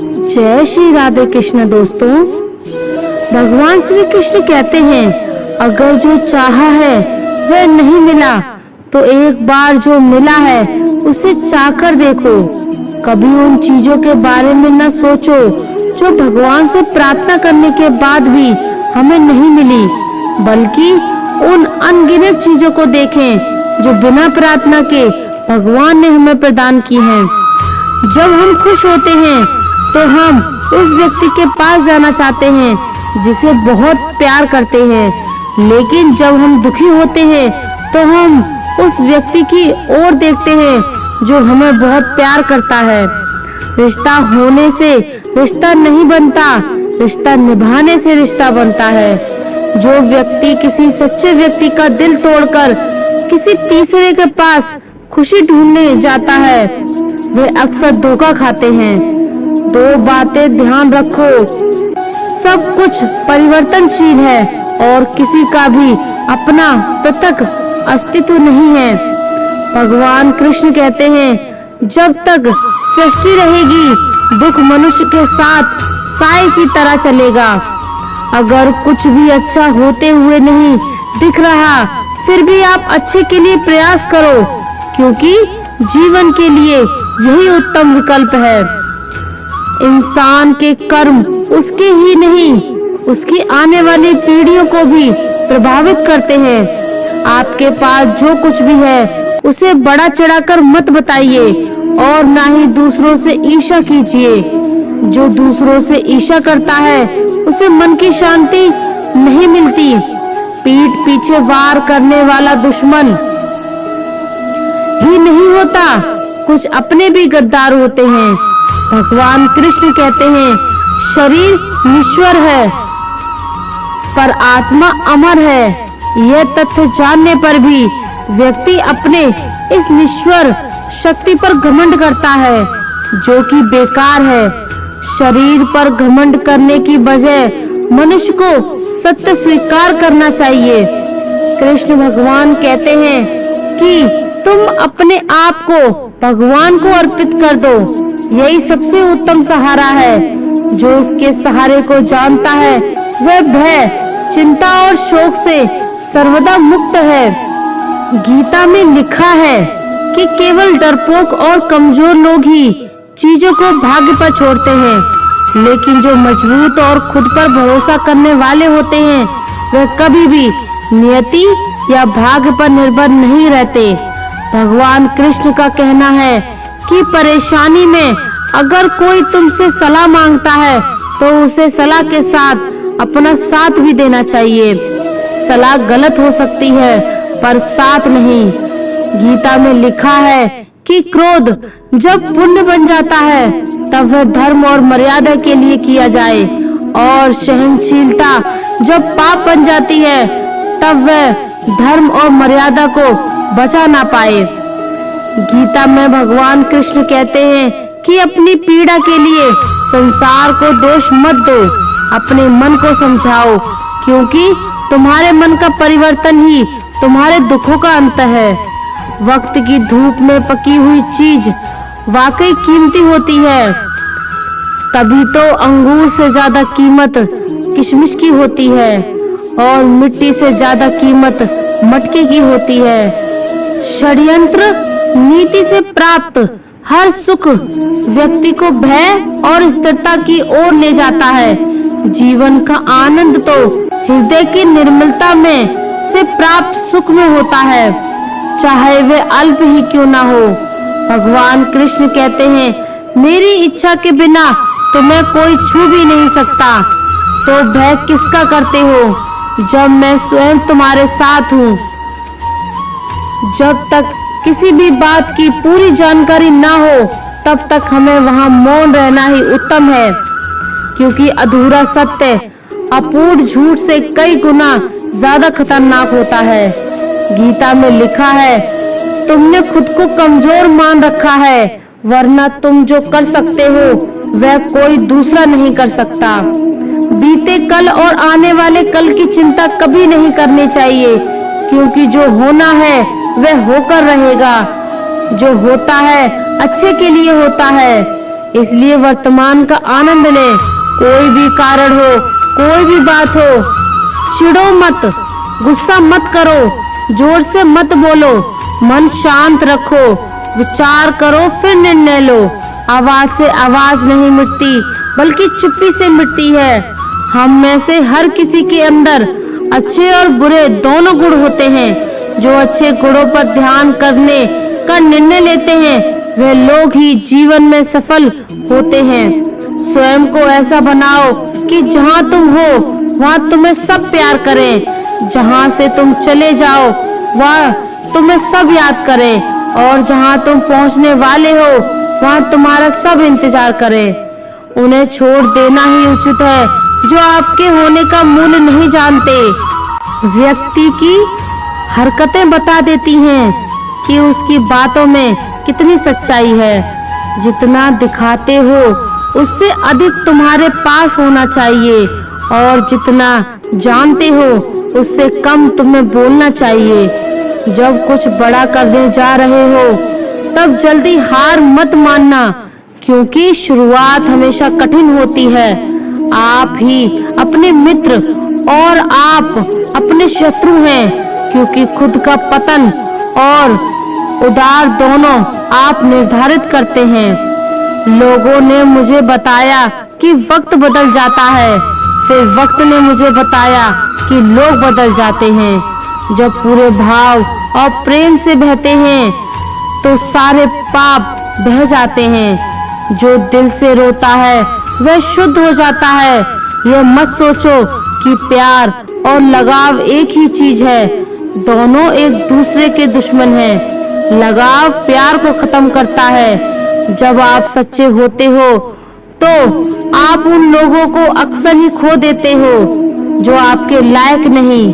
जय श्री राधे कृष्ण। दोस्तों, भगवान श्री कृष्ण कहते हैं, अगर जो चाहा है वह नहीं मिला तो एक बार जो मिला है उसे चाहकर देखो। कभी उन चीजों के बारे में न सोचो जो भगवान से प्रार्थना करने के बाद भी हमें नहीं मिली, बल्कि उन अनगिनत चीजों को देखें जो बिना प्रार्थना के भगवान ने हमें प्रदान की हैं। जब हम खुश होते हैं तो हम उस व्यक्ति के पास जाना चाहते हैं जिसे बहुत प्यार करते हैं, लेकिन जब हम दुखी होते हैं तो हम उस व्यक्ति की ओर देखते हैं जो हमें बहुत प्यार करता है। रिश्ता होने से रिश्ता नहीं बनता, रिश्ता निभाने से रिश्ता बनता है। जो व्यक्ति किसी सच्चे व्यक्ति का दिल तोड़कर किसी तीसरे के पास खुशी ढूंढने जाता है, वे अक्सर धोखा खाते हैं। दो बातें ध्यान रखो, सब कुछ परिवर्तनशील है और किसी का भी अपना पृथक अस्तित्व नहीं है। भगवान कृष्ण कहते हैं, जब तक सृष्टि रहेगी दुख मनुष्य के साथ साए की तरह चलेगा। अगर कुछ भी अच्छा होते हुए नहीं दिख रहा, फिर भी आप अच्छे के लिए प्रयास करो, क्योंकि जीवन के लिए यही उत्तम विकल्प है। इंसान के कर्म उसके ही नहीं, उसकी आने वाली पीढ़ियों को भी प्रभावित करते हैं। आपके पास जो कुछ भी है उसे बड़ा चढ़ाकर मत बताइए और ना ही दूसरों से ईर्ष्या कीजिए। जो दूसरों से ईर्ष्या करता है उसे मन की शांति नहीं मिलती। पीठ पीछे वार करने वाला दुश्मन ही नहीं होता, कुछ अपने भी गद्दार होते हैं। भगवान कृष्ण कहते हैं, शरीर निश्वर है पर आत्मा अमर है। यह तथ्य जानने पर भी व्यक्ति अपने इस निश्वर शक्ति पर घमंड करता है, जो कि बेकार है। शरीर पर घमंड करने की बजाय मनुष्य को सत्य स्वीकार करना चाहिए। कृष्ण भगवान कहते हैं कि तुम अपने आप को भगवान को अर्पित कर दो, यही सबसे उत्तम सहारा है। जो इसके सहारे को जानता है वह भय, चिंता और शोक से सर्वदा मुक्त है। गीता में लिखा है कि केवल डरपोक और कमजोर लोग ही चीजों को भाग्य पर छोड़ते हैं, लेकिन जो मजबूत और खुद पर भरोसा करने वाले होते हैं वह कभी भी नियति या भाग्य पर निर्भर नहीं रहते। भगवान कृष्ण का कहना है कि परेशानी में अगर कोई तुमसे सलाह मांगता है तो उसे सलाह के साथ अपना साथ भी देना चाहिए। सलाह गलत हो सकती है पर साथ नहीं। गीता में लिखा है कि क्रोध जब पुण्य बन जाता है तब वह धर्म और मर्यादा के लिए किया जाए, और सहनशीलता जब पाप बन जाती है तब वह धर्म और मर्यादा को बचा ना पाए। गीता में भगवान कृष्ण कहते हैं कि अपनी पीड़ा के लिए संसार को दोष मत दो, अपने मन को समझाओ, क्योंकि तुम्हारे मन का परिवर्तन ही तुम्हारे दुखों का अंत है। वक्त की धूप में पकी हुई चीज वाकई कीमती होती है, तभी तो अंगूर से ज्यादा कीमत किशमिश की होती है और मिट्टी से ज्यादा कीमत मटके की होती है। षड्यंत्र नीति से प्राप्त हर सुख व्यक्ति को भय और स्थिरता की ओर ले जाता है। जीवन का आनंद तो हृदय की निर्मलता में से प्राप्त सुख में होता है, चाहे वे अल्प ही क्यों ना हो। भगवान कृष्ण कहते हैं, मेरी इच्छा के बिना तुम्हें कोई छू भी नहीं सकता, तो भय किसका करते हो जब मैं स्वयं तुम्हारे साथ हूँ। जब तक किसी भी बात की पूरी जानकारी ना हो तब तक हमें वहाँ मौन रहना ही उत्तम है, क्योंकि अधूरा सत्य अपूर्ण झूठ से कई गुना ज्यादा खतरनाक होता है। गीता में लिखा है, तुमने खुद को कमजोर मान रखा है, वरना तुम जो कर सकते हो वह कोई दूसरा नहीं कर सकता। बीते कल और आने वाले कल की चिंता कभी नहीं करनी चाहिए, क्योंकि जो होना है वह होकर रहेगा। जो होता है अच्छे के लिए होता है। इसलिए वर्तमान का आनंद ले। कोई भी कारण हो, कोई भी बात हो, चिढ़ो मत, गुस्सा मत करो, जोर से मत बोलो, मन शांत रखो, विचार करो फिर निर्णय लो। आवाज से आवाज नहीं मिटती, बल्कि चुप्पी से मिटती है। हम में से हर किसी के अंदर अच्छे और बुरे दोनों गुण होते हैं। जो अच्छे गुणों पर ध्यान करने का निर्णय लेते हैं, वे लोग ही जीवन में सफल होते हैं। स्वयं को ऐसा बनाओ कि जहाँ तुम हो वहाँ तुम्हें सब प्यार करें, जहाँ से तुम चले जाओ वह तुम्हें सब याद करें, और जहाँ तुम पहुँचने वाले हो वहाँ तुम्हारा सब इंतजार करें। उन्हें छोड़ देना ही उचित है जो आपके होने का मूल्य नहीं जानते। व्यक्ति की हरकतें बता देती हैं कि उसकी बातों में कितनी सच्चाई है। जितना दिखाते हो उससे अधिक तुम्हारे पास होना चाहिए, और जितना जानते हो उससे कम तुम्हें बोलना चाहिए। जब कुछ बड़ा करने जा रहे हो तब जल्दी हार मत मानना, क्योंकि शुरुआत हमेशा कठिन होती है। आप ही अपने मित्र और आप अपने शत्रु हैं, क्योंकि खुद का पतन और उद्धार दोनों आप निर्धारित करते हैं। लोगों ने मुझे बताया कि वक्त बदल जाता है, फिर वक्त ने मुझे बताया कि लोग बदल जाते हैं। जब पूरे भाव और प्रेम से बहते हैं तो सारे पाप बह जाते हैं। जो दिल से रोता है वह शुद्ध हो जाता है। यह मत सोचो कि प्यार और लगाव एक ही चीज है, दोनों एक दूसरे के दुश्मन हैं। लगाव प्यार को खत्म करता है। जब आप सच्चे होते हो तो आप उन लोगों को अक्सर ही खो देते हो जो आपके लायक नहीं।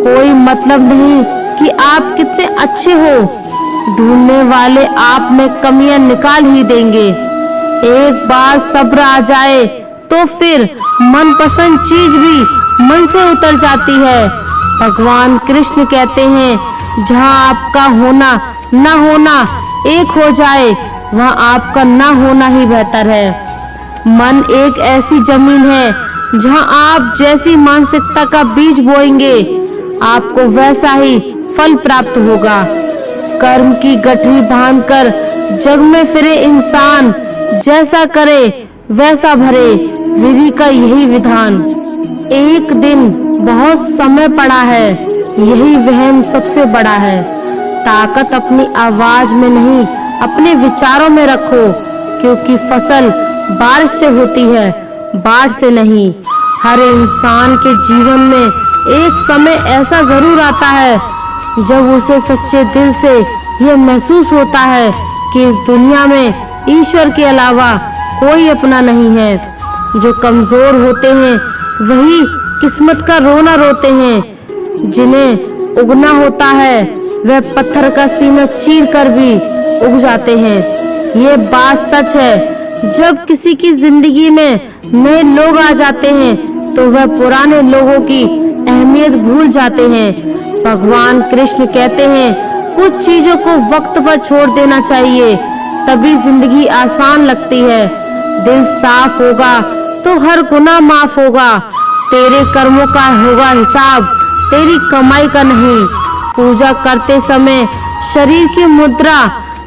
कोई मतलब नहीं कि आप कितने अच्छे हो, ढूंढने वाले आप में कमियां निकाल ही देंगे। एक बार सब्र आ जाए तो फिर मनपसंद चीज भी मन से उतर जाती है। भगवान कृष्ण कहते हैं, जहाँ आपका होना न होना एक हो जाए, वहाँ आपका न होना ही बेहतर है। मन एक ऐसी जमीन है, जहाँ आप जैसी मानसिकता का बीज बोएंगे आपको वैसा ही फल प्राप्त होगा। कर्म की गठरी बांधकर जग में फिरे इंसान, जैसा करे वैसा भरे, विधि का यही विधान। एक दिन बहुत समय पड़ा है, यही वहम सबसे बड़ा है। ताकत अपनी आवाज में नहीं, अपने विचारों में रखो, क्योंकि फसल बारिश से होती है, बाढ़ से नहीं। हर इंसान के जीवन में एक समय ऐसा जरूर आता है जब उसे सच्चे दिल से यह महसूस होता है कि इस दुनिया में ईश्वर के अलावा कोई अपना नहीं है। जो कमजोर होते हैं वही किस्मत का रोना रोते हैं। जिन्हें उगना होता है वह पत्थर का सीना चीर कर भी उग जाते हैं। ये बात सच है। जब किसी की जिंदगी में नए लोग आ जाते हैं तो वह पुराने लोगों की अहमियत भूल जाते हैं। भगवान कृष्ण कहते हैं, कुछ चीजों को वक्त पर छोड़ देना चाहिए, तभी जिंदगी आसान लगती है। दिल साफ होगा तो हर गुनाह माफ होगा। तेरे कर्मों का होगा हिसाब, तेरी कमाई का नहीं। पूजा करते समय शरीर की मुद्रा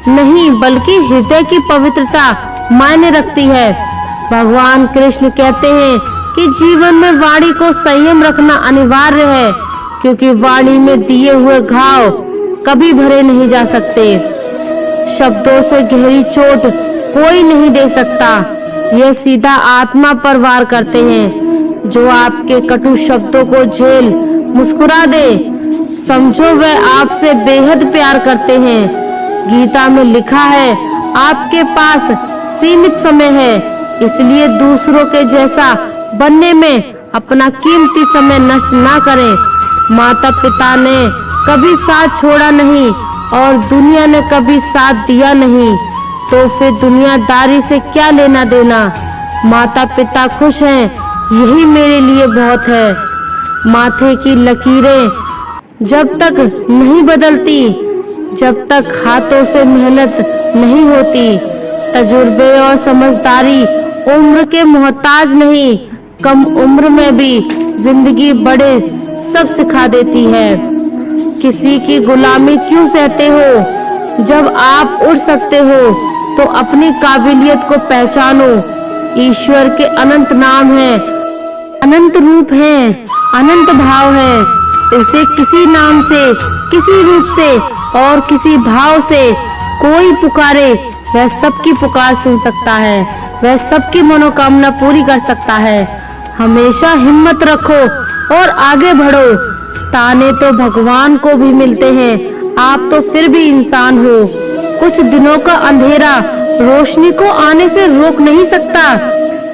नहीं, बल्कि हृदय की पवित्रता मायने रखती है। भगवान कृष्ण कहते हैं कि जीवन में वाणी को संयम रखना अनिवार्य है, क्योंकि वाणी में दिए हुए घाव कभी भरे नहीं जा सकते। शब्दों से गहरी चोट कोई नहीं दे सकता, यह सीधा आत्मा पर वार करते हैं। जो आपके कटु शब्दों को झेल मुस्कुरा दे, समझो वह आपसे बेहद प्यार करते हैं। गीता में लिखा है, आपके पास सीमित समय है, इसलिए दूसरों के जैसा बनने में अपना कीमती समय नष्ट ना करें। माता पिता ने कभी साथ छोड़ा नहीं और दुनिया ने कभी साथ दिया नहीं, तो फिर दुनियादारी से क्या लेना देना। माता पिता खुश हैं, यही मेरे लिए बहुत है। माथे की लकीरें जब तक नहीं बदलती, जब तक हाथों से मेहनत नहीं होती, तजुर्बे और समझदारी उम्र के मोहताज नहीं, कम उम्र में भी जिंदगी बड़े सब सिखा देती है। किसी की गुलामी क्यों सहते हो? जब आप उड़ सकते हो तो अपनी काबिलियत को पहचानो। ईश्वर के अनंत नाम हैं, अनंत रूप हैं, अनंत भाव है। उसे किसी नाम से, किसी रूप से और किसी भाव से कोई पुकारे, वह सबकी पुकार सुन सकता है, वह सबकी मनोकामना पूरी कर सकता है। हमेशा हिम्मत रखो और आगे बढ़ो। ताने तो भगवान को भी मिलते हैं, आप तो फिर भी इंसान हो। कुछ दिनों का अंधेरा रोशनी को आने से रोक नहीं सकता।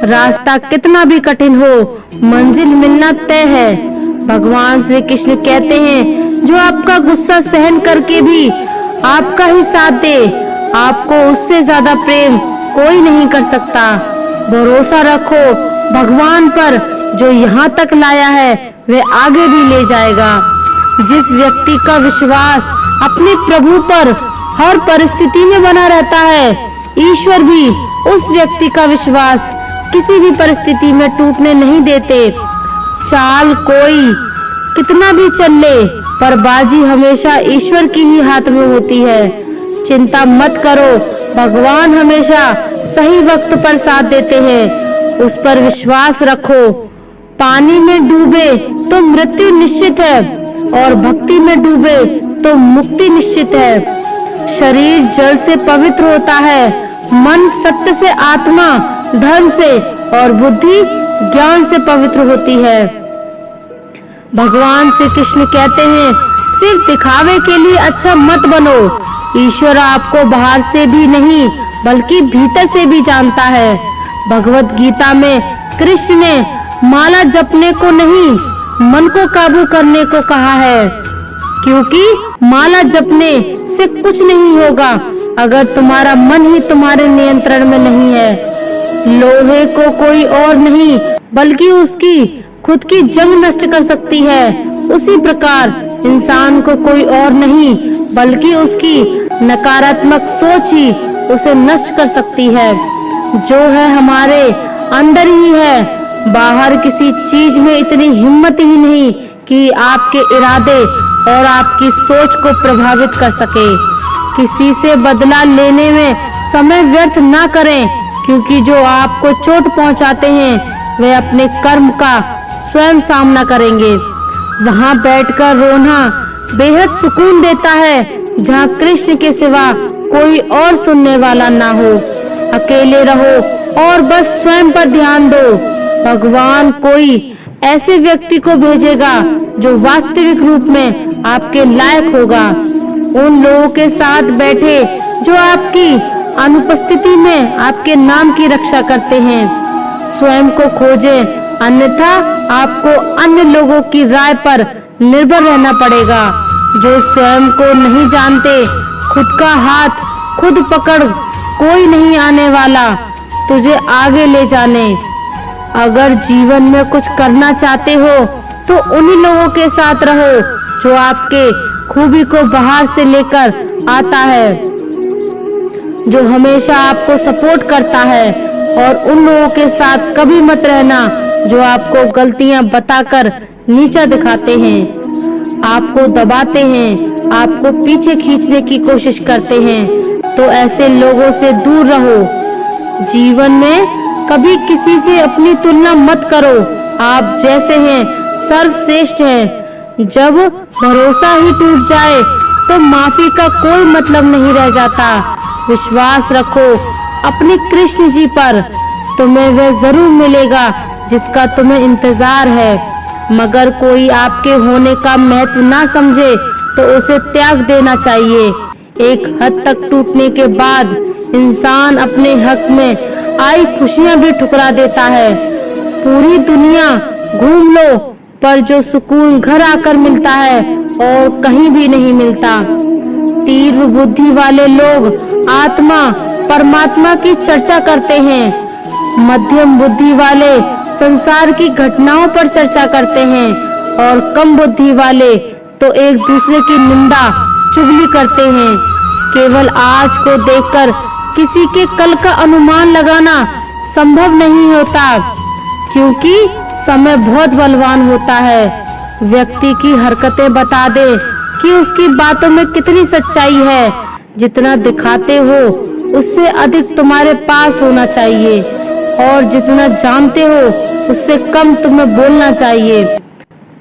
रास्ता कितना भी कठिन हो, मंजिल मिलना तय है। भगवान श्री कृष्ण कहते हैं, जो आपका गुस्सा सहन करके भी आपका ही साथ दे, आपको उससे ज्यादा प्रेम कोई नहीं कर सकता। भरोसा रखो भगवान पर, जो यहाँ तक लाया है वह आगे भी ले जाएगा। जिस व्यक्ति का विश्वास अपने प्रभु पर हर परिस्थिति में बना रहता है, ईश्वर भी उस व्यक्ति का विश्वास किसी भी परिस्थिति में टूटने नहीं देते। चाल कोई कितना भी चल ले, पर बाजी हमेशा ईश्वर की ही हाथ में होती है। चिंता मत करो, भगवान हमेशा सही वक्त पर साथ देते हैं, उस पर विश्वास रखो। पानी में डूबे तो मृत्यु निश्चित है और भक्ति में डूबे तो मुक्ति निश्चित है। शरीर जल से पवित्र होता है, मन सत्य से, आत्मा धर्म से और बुद्धि ज्ञान से पवित्र होती है। भगवान श्री कृष्ण कहते हैं, सिर्फ दिखावे के लिए अच्छा मत बनो। ईश्वर आपको बाहर से भी नहीं बल्कि भीतर से भी जानता है। भगवत गीता में कृष्ण ने माला जपने को नहीं, मन को काबू करने को कहा है, क्योंकि माला जपने से कुछ नहीं होगा अगर तुम्हारा मन ही तुम्हारे नियंत्रण में नहीं है। लोहे को कोई और नहीं बल्कि उसकी खुद की जंग नष्ट कर सकती है, उसी प्रकार इंसान को कोई और नहीं बल्कि उसकी नकारात्मक सोच ही उसे नष्ट कर सकती है। जो है हमारे अंदर ही है, बाहर किसी चीज में इतनी हिम्मत ही नहीं कि आपके इरादे और आपकी सोच को प्रभावित कर सके। किसी से बदला लेने में समय व्यर्थ ना करें, क्योंकि जो आपको चोट पहुंचाते हैं वे अपने कर्म का स्वयं सामना करेंगे। वहां बैठकर रोना बेहद सुकून देता है, जहां कृष्ण के सिवा कोई और सुनने वाला ना हो। अकेले रहो और बस स्वयं पर ध्यान दो। भगवान कोई ऐसे व्यक्ति को भेजेगा जो वास्तविक रूप में आपके लायक होगा। उन लोगों के साथ बैठे जो आपकी अनुपस्थिति में आपके नाम की रक्षा करते हैं। स्वयं को खोजें, अन्यथा आपको अन्य लोगों की राय पर निर्भर रहना पड़ेगा। जो स्वयं को नहीं जानते, खुद का हाथ खुद पकड़ कोई नहीं आने वाला तुझे आगे ले जाने। अगर जीवन में कुछ करना चाहते हो तो उन्हीं लोगों के साथ रहो जो आपके खूबी को बाहर से लेकर आता है, जो हमेशा आपको सपोर्ट करता है। और उन लोगों के साथ कभी मत रहना जो आपको गलतियां बताकर नीचा दिखाते हैं, आपको दबाते हैं, आपको पीछे खींचने की कोशिश करते हैं। तो ऐसे लोगों से दूर रहो। जीवन में कभी किसी से अपनी तुलना मत करो, आप जैसे हैं सर्वश्रेष्ठ हैं। जब भरोसा ही टूट जाए तो माफी का कोई मतलब नहीं रह जाता। विश्वास रखो अपने कृष्ण जी पर, तुम्हें वह जरूर मिलेगा जिसका तुम्हें इंतजार है। मगर कोई आपके होने का महत्व ना समझे तो उसे त्याग देना चाहिए। एक हद तक टूटने के बाद इंसान अपने हक में आई खुशियां भी ठुकरा देता है। पूरी दुनिया घूम लो, पर जो सुकून घर आकर मिलता है और कहीं भी नहीं मिलता। तीव्र बुद्धि वाले लोग आत्मा परमात्मा की चर्चा करते हैं, मध्यम बुद्धि वाले संसार की घटनाओं पर चर्चा करते हैं और कम बुद्धि वाले तो एक दूसरे की निंदा चुगली करते हैं। केवल आज को देखकर किसी के कल का अनुमान लगाना संभव नहीं होता, क्योंकि समय बहुत बलवान होता है। व्यक्ति की हरकतें बता दे कि उसकी बातों में कितनी सच्चाई है। जितना दिखाते हो उससे अधिक तुम्हारे पास होना चाहिए, और जितना जानते हो उससे कम तुम्हें बोलना चाहिए।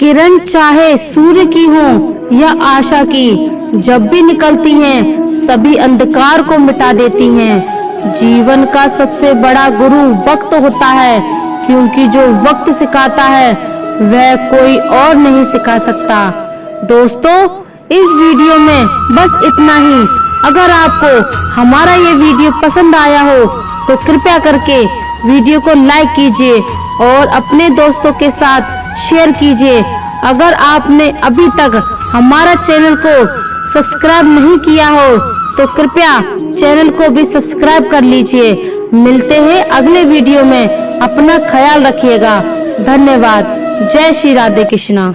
किरण चाहे सूर्य की हो या आशा की, जब भी निकलती हैं सभी अंधकार को मिटा देती हैं। जीवन का सबसे बड़ा गुरु वक्त होता है, क्योंकि जो वक्त सिखाता है वह कोई और नहीं सिखा सकता। दोस्तों, इस वीडियो में बस इतना ही। अगर आपको हमारा ये वीडियो पसंद आया हो तो कृपया करके वीडियो को लाइक कीजिए और अपने दोस्तों के साथ शेयर कीजिए। अगर आपने अभी तक हमारा चैनल को सब्सक्राइब नहीं किया हो तो कृपया चैनल को भी सब्सक्राइब कर लीजिए। मिलते हैं अगले वीडियो में। अपना ख्याल रखिएगा। धन्यवाद। जय श्री राधे कृष्णा।